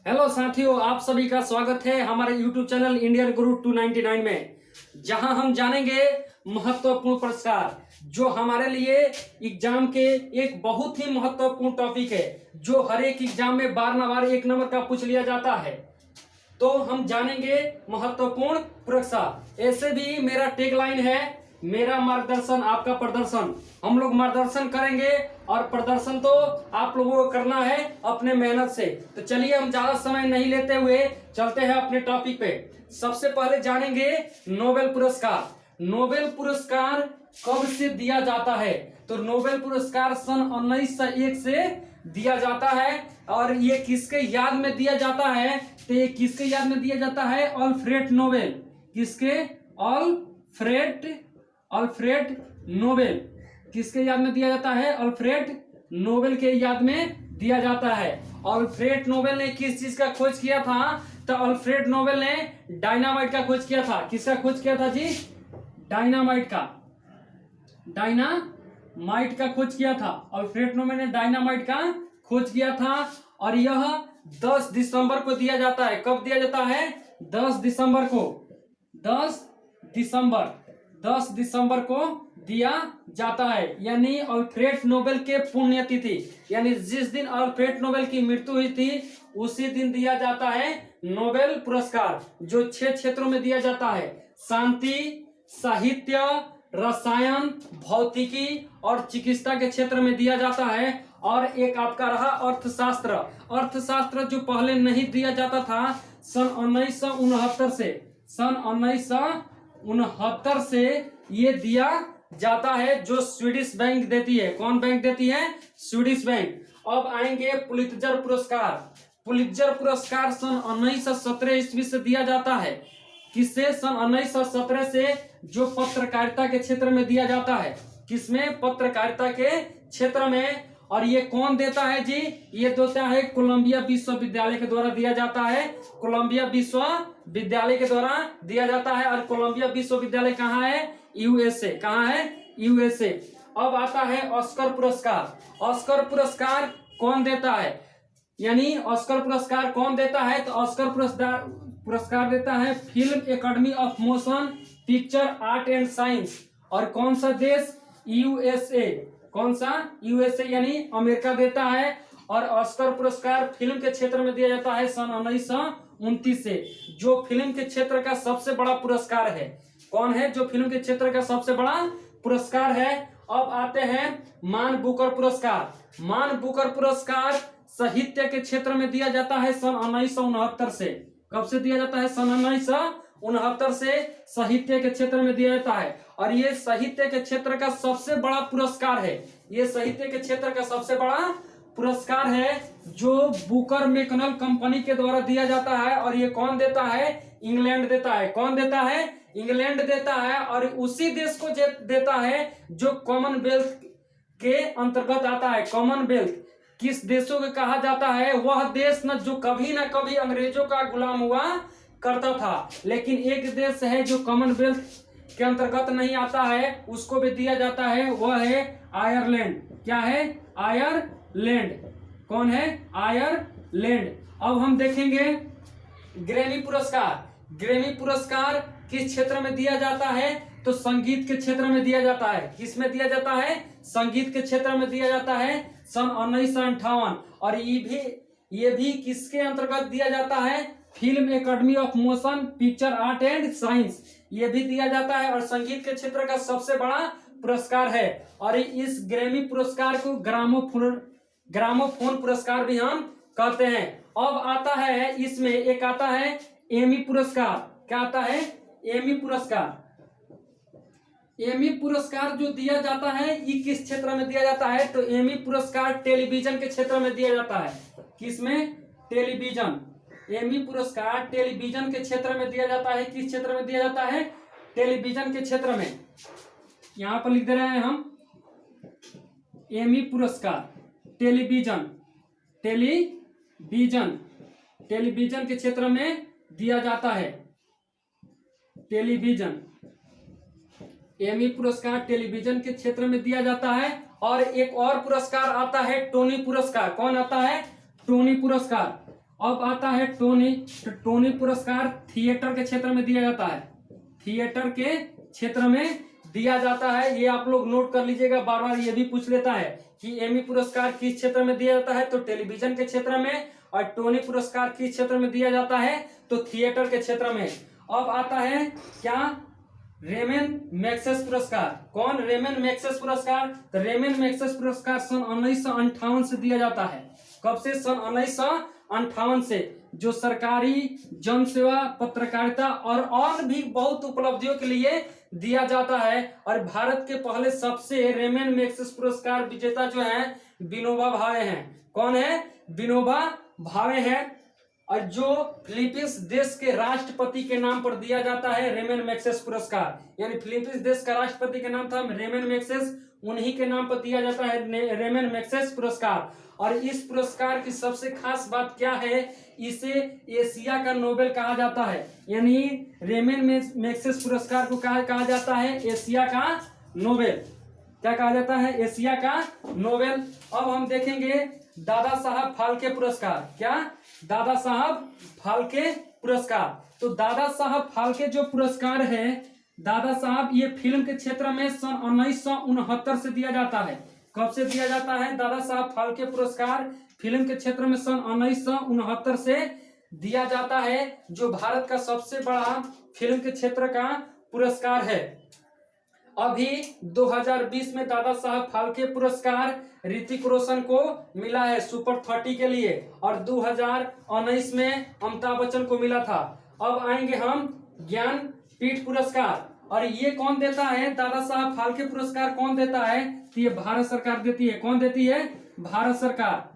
Hello साथियों, आप सभी का स्वागत है हमारे YouTube चैनल इंडियन गुरु 299 में, जहां हम जानेंगे महत्वपूर्ण पुरस्कार जो हमारे लिए एग्जाम के एक बहुत ही महत्वपूर्ण टॉपिक है, जो हर एक एग्जाम में बार न बार एक नंबर का पूछ लिया जाता है। तो हम जानेंगे महत्वपूर्ण पुरस्कार। ऐसे भी मेरा टैगलाइन है, मेरा मार्गदर्शन आपका प्रदर्शन। हम लोग मार्गदर्शन करेंगे और प्रदर्शन तो आप लोगों को करना है अपने मेहनत से। तो चलिए हम ज्यादा समय नहीं लेते हुए चलते हैं अपने टॉपिक पे। सबसे पहले जानेंगे नोबेल पुरस्कार। नोबेल पुरस्कार कब से दिया जाता है? तो नोबेल पुरस्कार सन 1901 से दिया जाता है। और ये किसके याद में दिया जाता है? तो ये किसके याद में दिया जाता है? Alfred Nobel. किसके? Alfred Nobel. किसके याद में दिया जाता है? अल्फ्रेड नोबेल के याद में दिया जाता है। अल्फ्रेड नोबेल ने किस चीज का खोज किया था? तो अल्फ्रेड नोबेल ने डायनामाइट का खोज किया था। किसका खोज किया था जी? डायनामाइट का खोज किया था। अल्फ्रेड नोबेल ने डायनामाइट का खोज किया था। और यह 10 दिसंबर को दिया जाता है। कब दिया जाता है? 10 दिसंबर को। 10 दिसंबर को दिया जाता है। यानी अल्फ्रेड नोबेल के पुण्यतिथि, यानी जिस दिन अल्फ्रेड नोबेल की मृत्यु हुई थी उसी दिन दिया जाता है नोबेल पुरस्कार, जो 6 क्षेत्रों में दिया जाता है: शांति, साहित्य, रसायन, भौतिकी और चिकित्सा के क्षेत्र में दिया जाता है। और एक आपका रहा अर्थशास्त्र। अर्थशास्त्र जो पहले नहीं दिया जाता था, सन 1969 से ये दिया जाता है, जो स्वीडिश बैंक देती है। कौन बैंक देती है? Swedish bank. अब आएंगे पुलित्जर पुरस्कार। पुलित्जर पुरस्कार सन 1917 ईस्वी से दिया जाता है। किससे? सन 1917 से, जो पत्रकारिता के क्षेत्र में दिया जाता है। किसमें? पत्रकारिता के क्षेत्र में। और ये कौन देता है जी? ये देता है कोलंबिया विश्वविद्यालय के द्वारा दिया जाता है। कोलंबिया विश्वविद्यालय के द्वारा दिया जाता है। और कोलंबिया विश्वविद्यालय कहाँ है? यूएसए। कहाँ है? यूएसए। अब आता है ऑस्कर पुरस्कार। ऑस्कर पुरस्कार कौन देता है? यानी ऑस्कर पुरस्कार कौन देता है? तो ऑस्कर पुरस्कार देता है film academy of motion picture art and science. और कौन सा देश? यूएसए। कौन सा? यूएसए, यानी अमेरिका देता है। और ऑस्कर पुरस्कार फिल्म के क्षेत्र में दिया जाता है सन 1929 से, जो फिल्म के क्षेत्र का सबसे बड़ा पुरस्कार है। कौन है जो फिल्म के क्षेत्र का सबसे बड़ा पुरस्कार है? अब आते हैं मान बुकर पुरस्कार। मान बुकर पुरस्कार साहित्य के क्षेत्र में दिया जाता है सन 1969 से। कब से दिया जाता है? सन 1969 से साहित्य के क्षेत्र में दिया जाता है। और ये साहित्य के क्षेत्र का सबसे बड़ा पुरस्कार है। ये साहित्य के क्षेत्र का सबसे बड़ा पुरस्कार है, जो बुकर मैकनल कंपनी के द्वारा दिया जाता है। और ये कौन देता है? इंग्लैंड देता है। कौन देता है? इंग्लैंड देता है। और उसी देश को देता है जो कॉमनवेल्थ के अंतर्गत आता है। कॉमनवेल्थ किस देशों को कहा जाता है? वह देश न जो कभी ना कभी अंग्रेजों का गुलाम हुआ करता था। लेकिन एक देश है जो कॉमनवेल्थ के अंतर्गत नहीं आता है, उसको भी दिया जाता है, वह है आयरलैंड। क्या है? आयरलैंड। कौन है? आयरलैंड। अब हम देखेंगे ग्रैमी पुरस्कार। ग्रैमी पुरस्कार किस क्षेत्र में दिया जाता है? तो संगीत के क्षेत्र में दिया जाता है। किस में दिया जाता है? संगीत के क्षेत्र में दिया जाता है सन 1958। और ये भी किसके अंतर्गत दिया जाता है? Film academy of motion picture art and science. ये भी दिया जाता है और संगीत के क्षेत्र का सबसे बड़ा पुरस्कार है। और इस ग्रैमी पुरस्कार को ग्रामोफोन पुरस्कार भी हम कहते हैं। अब आता है इसमें एक आता है एमी पुरस्कार। क्या आता है? एमी पुरस्कार। एमी पुरस्कार जो दिया जाता है, ये किस क्षेत्र में दिया जाता है? तो एमी पुरस्कार टेलीविजन के क्षेत्र में दिया जाता है। किसमें? टेलीविजन। एमी पुरस्कार टेलीविजन के क्षेत्र में दिया जाता है। किस क्षेत्र में दिया जाता है? टेलीविजन के क्षेत्र में। यहां पर लिख दे रहे हैं हम एमी पुरस्कार टेलीविजन के क्षेत्र में दिया जाता है। टेलीविजन। एमी पुरस्कार टेलीविजन के क्षेत्र में दिया जाता है। और एक और पुरस्कार आता है टोनी पुरस्कार। कौन आता है? टोनी पुरस्कार। अब आता है टोनी। तो टोनी पुरस्कार थिएटर के क्षेत्र में दिया जाता है, थिएटर के क्षेत्र में दिया जाता है। ये आप लोग नोट कर लीजिएगा, बार बार ये भी पूछ लेता है कि एमी पुरस्कार किस क्षेत्र में दिया जाता है, तो टेलीविजन के क्षेत्र में। और टोनी पुरस्कार किस क्षेत्र में दिया जाता है, तो थिएटर के क्षेत्र में। अब आता है क्या, रेमन मैग्सेस पुरस्कार। कौन, रेमन मैग्सेस पुरस्कार। तो रेमन मैग्सेस पुरस्कार सन 1958 से दिया जाता है। कब से, सन 1958 से। जो सरकारी जन सेवा, पत्रकारिता और भी बहुत उपलब्धियों के लिए दिया जाता है। और भारत के पहले सबसे रेमन मैग्सेस पुरस्कार विजेता जो है विनोबा भावे हैं। कौन है, विनोबा भावे हैं। और जो फिलीपींस देश के राष्ट्रपति के नाम पर दिया जाता है रेमन मैग्सेस पुरस्कार, यानी फिलीपींस देश का राष्ट्रपति का नाम था रेमन मैग्सेस, उन्हीं के नाम पर दिया जाता है रेमन मैग्सेस पुरस्कार। और इस पुरस्कार की सबसे खास बात क्या है, इसे एशिया का नोबेल कहा जाता है। यानी रेमन मैग्सेस पुरस्कार को कहा जाता है एशिया का नोबेल। क्या कहा जाता है, एशिया का नोबेल। अब हम देखेंगे दादा साहब फाल्के पुरस्कार। क्या, दादा साहब फाल्के पुरस्कार। तो दादा साहब फाल्के जो पुरस्कार है, दादा साहब, ये फिल्म के क्षेत्र में सन 1969 से दिया जाता है। कब से दिया जाता है दादा साहब फाल्के पुरस्कार, फिल्म के क्षेत्र में सन 1969 से दिया जाता है, जो भारत का सबसे बड़ा फिल्म के क्षेत्र का पुरस्कार है। अभी 2020 में दादा साहब फाल्के पुरस्कार ऋतिक रोशन को मिला है सुपर 30 के लिए, और 2019 में अमिताभ बच्चन को मिला था। अब आएंगे हम ज्ञानपीठ पुरस्कार। और ये कौन देता है, दादा साहब फाल्के पुरस्कार कौन देता है, तो ये भारत सरकार देती है। कौन देती है, भारत सरकार।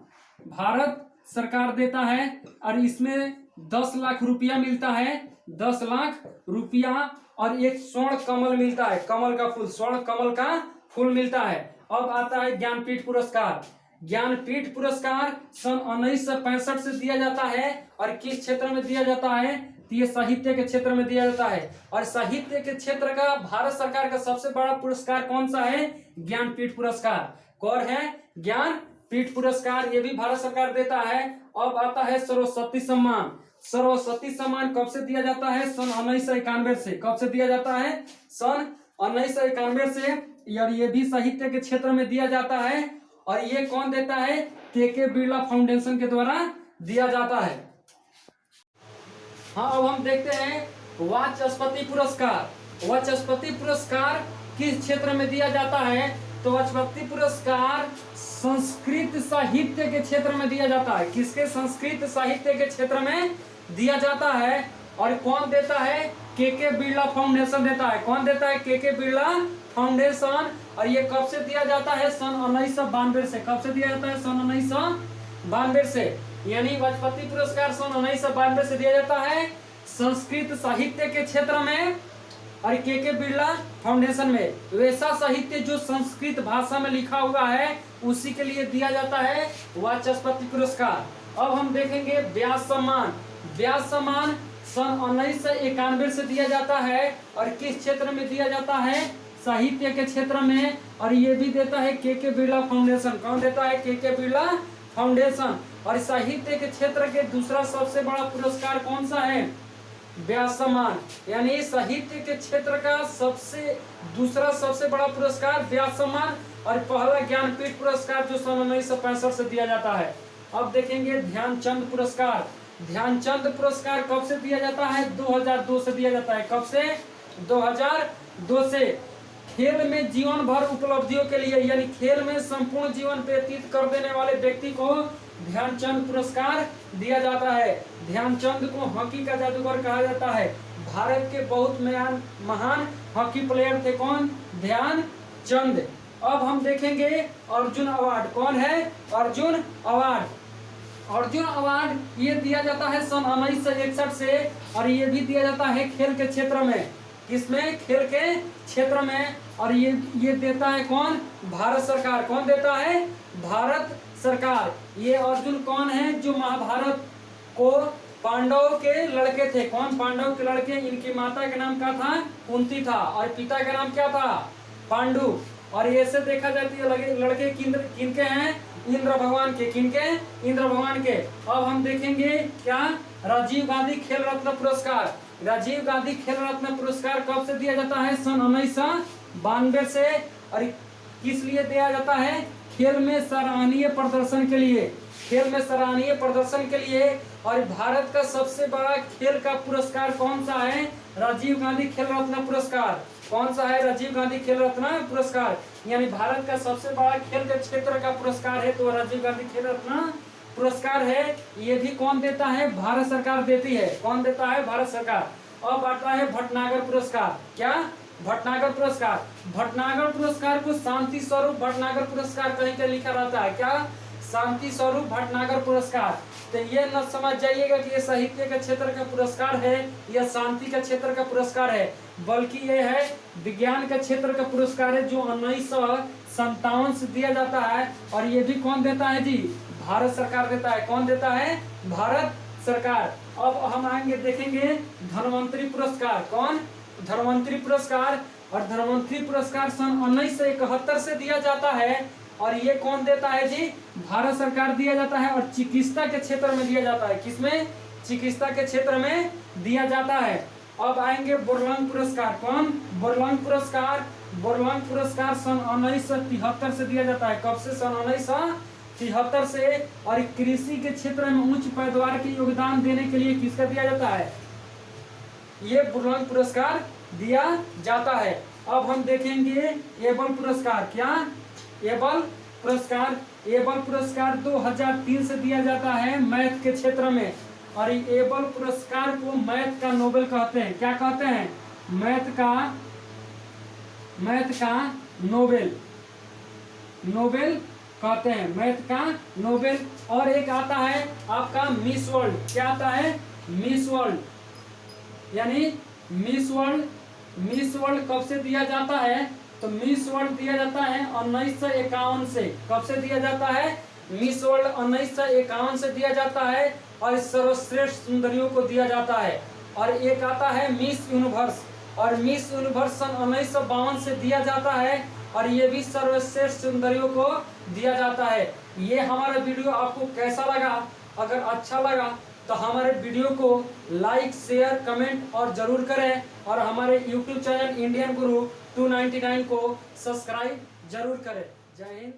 भारत सरकार देता है। और इसमें 10 लाख रुपया मिलता है, 10 लाख रुपया। और एक स्वर्ण कमल मिलता है, कमल का फूल, स्वर्ण कमल का फूल मिलता है। अब आता है ज्ञानपीठ पुरस्कार। ज्ञानपीठ पुरस्कार सन 1965 से दिया जाता है। और किस क्षेत्र में दिया जाता है, तो ये साहित्य के क्षेत्र में दिया जाता है। और साहित्य के क्षेत्र का भारत सरकार का सबसे बड़ा पुरस्कार कौन सा है, ज्ञानपीठ पुरस्कार। कौन है, ज्ञानपीठ पुरस्कार, ये भी भारत सरकार देता है। अब आता है सरस्वती सम्मान। सरस्वती सम्मान कब से दिया जाता है, सन 1991 से। कब से दिया जाता है, सन 1991 से। और ये भी साहित्य के क्षेत्र में दिया जाता है। और ये कौन देता है, के बिरला फाउंडेशन के द्वारा दिया जाता है। हाँ, अब हम देखते हैं वाचस्पति पुरस्कार। वाचस्पति पुरस्कार किस क्षेत्र में दिया जाता है, तो वाचस्पति पुरस्कार संस्कृत साहित्य के क्षेत्र में दिया जाता है। किसके, संस्कृत साहित्य के क्षेत्र में दिया जाता है। और कौन देता है, के बिरला फाउंडेशन देता है। कौन देता है, के बिरला फाउंडेशन। और ये कब से दिया जाता है, सन 1992 से। कब से दिया जाता है, सन 1992 से। यानी वाचस्पति पुरस्कार सन 1992 से दिया जाता है संस्कृत साहित्य के क्षेत्र में। और के बिरला फाउंडेशन में वैसा साहित्य जो संस्कृत भाषा में लिखा हुआ है, उसी के लिए दिया जाता है वाचस्पति पुरस्कार। अब हम देखेंगे व्यास सम्मान। व्यास सम्मान सन 1991 से दिया जाता है। और किस क्षेत्र में दिया जाता है, साहित्य के क्षेत्र में। और ये भी देता है के बिरला फाउंडेशन। कौन देता है, के बिरला फाउंडेशन। और साहित्य के क्षेत्र के दूसरा सबसे बड़ा पुरस्कार कौन सा है, व्यास सम्मान। यानी साहित्य के क्षेत्र का दूसरा सबसे बड़ा पुरस्कार व्यास सम्मान। और पहला ज्ञानपीठ पुरस्कार जो सन 1965 से दिया जाता है। अब देखेंगे ध्यानचंद पुरस्कार। ध्यानचंद पुरस्कार कब से दिया जाता है, 2002 से दिया जाता है। कब से, 2002 से। खेल में जीवन भर उपलब्धियों के लिए, यानी खेल में संपूर्ण जीवन व्यतीत कर देने वाले व्यक्ति को ध्यानचंद पुरस्कार दिया जाता है। ध्यानचंद को हॉकी का जादूगर कहा जाता है। भारत के बहुत महान हॉकी प्लेयर थे। कौन, ध्यानचंद। अब हम देखेंगे अर्जुन अवार्ड। कौन है, अर्जुन अवार्ड। अर्जुन अवार्ड ये दिया जाता है सन 1961 से। और ये भी दिया जाता है खेल के क्षेत्र में। किसमें, खेल के क्षेत्र में। और ये देता है कौन, भारत सरकार। कौन देता है, भारत सरकार। ये अर्जुन कौन है, जो महाभारत को पांडव के लड़के थे। कौन, पांडव के लड़के। इनकी माता का नाम क्या था, कुंती था। और पिता का नाम क्या था, पांडु। और ऐसे देखा जाती है लड़के किनके हैं, इंद्र भगवान के, किनके? इंद्र भगवान के। अब हम देखेंगे क्या, राजीव गांधी खेल रत्न पुरस्कार। राजीव गांधी खेल रत्न पुरस्कार कब से दिया जाता है? सन 1992 से। और किस लिए दिया जाता है? खेल में सराहनीय प्रदर्शन के लिए, खेल में सराहनीय प्रदर्शन के लिए। और भारत का सबसे बड़ा खेल का पुरस्कार कौन सा है? राजीव गांधी खेल रत्न पुरस्कार। कौन सा है? राजीव गांधी खेल रत्न पुरस्कार। यानी भारत का सबसे बड़ा खेल के क्षेत्र का पुरस्कार है तो राजीव गांधी खेल रत्न पुरस्कार है। ये भी कौन देता है? भारत सरकार देती है। कौन देता है? भारत सरकार। अब आता है भटनागर पुरस्कार। क्या? भटनागर पुरस्कार। भटनागर पुरस्कार को शांति स्वरूप भटनागर पुरस्कार कहीं पे लिखा रहता है। क्या? शांति स्वरूप भटनागर पुरस्कार। तो ये न समझ जाइएगा कि ये साहित्य के क्षेत्र का पुरस्कार है या शांति का क्षेत्र का पुरस्कार है, बल्कि ये है विज्ञान का क्षेत्र का पुरस्कार है जो 1957 से दिया जाता है। और ये भी कौन देता है जी? भारत सरकार देता है। कौन देता है? भारत सरकार। अब हम आएंगे देखेंगे धन्वंतरी पुरस्कार। कौन? धन्वंतरी पुरस्कार। और धन्वंतरी पुरस्कार सन 1971 से दिया जाता है। और ये कौन देता है जी? भारत सरकार दिया जाता है। और चिकित्सा के क्षेत्र में दिया जाता है। किसमें? चिकित्सा के क्षेत्र में दिया जाता है। अब आएंगे बोरलंग पुरस्कार। कौन? बोरलंग पुरस्कार। बोरलंग पुरस्कार सन 1973 से दिया जाता है। कब से? सन 1973 से। और कृषि के क्षेत्र में उच्च पैदावार के योगदान देने के लिए किसका दिया जाता है? ये बोरलंग पुरस्कार दिया जाता है। अब हम देखेंगे एबल पुरस्कार। क्या? एबल पुरस्कार। एबल पुरस्कार 2003 से दिया जाता है मैथ के क्षेत्र में। और एबल पुरस्कार को मैथ का नोबेल कहते हैं। क्या कहते हैं? मैथ का नोबेल, नोबेल कहते हैं। मैथ का नोबेल। और एक आता है आपका मिस वर्ल्ड। क्या आता है? Miss world. यानी मिस वर्ल्ड। मिस वर्ल्ड कब से दिया जाता है? तो मिस वर्ल्ड दिया जाता है 1951 से। कब से दिया जाता है? मिस वर्ल्ड 1951 से दिया जाता है। और सर्वश्रेष्ठ सुंदरियों को दिया जाता है। और एक आता है मिस यूनिवर्स। और मिस यूनिवर्स सन 1952 से दिया जाता है। और ये भी सर्वश्रेष्ठ सुंदरियों को दिया जाता है। ये हमारा वीडियो आपको कैसा लगा? अगर अच्छा लगा तो हमारे वीडियो को लाइक, शेयर, कमेंट और जरूर करें। और हमारे YouTube चैनल इंडियन गुरु 299 को सब्सक्राइब जरूर करें। जय हिंद।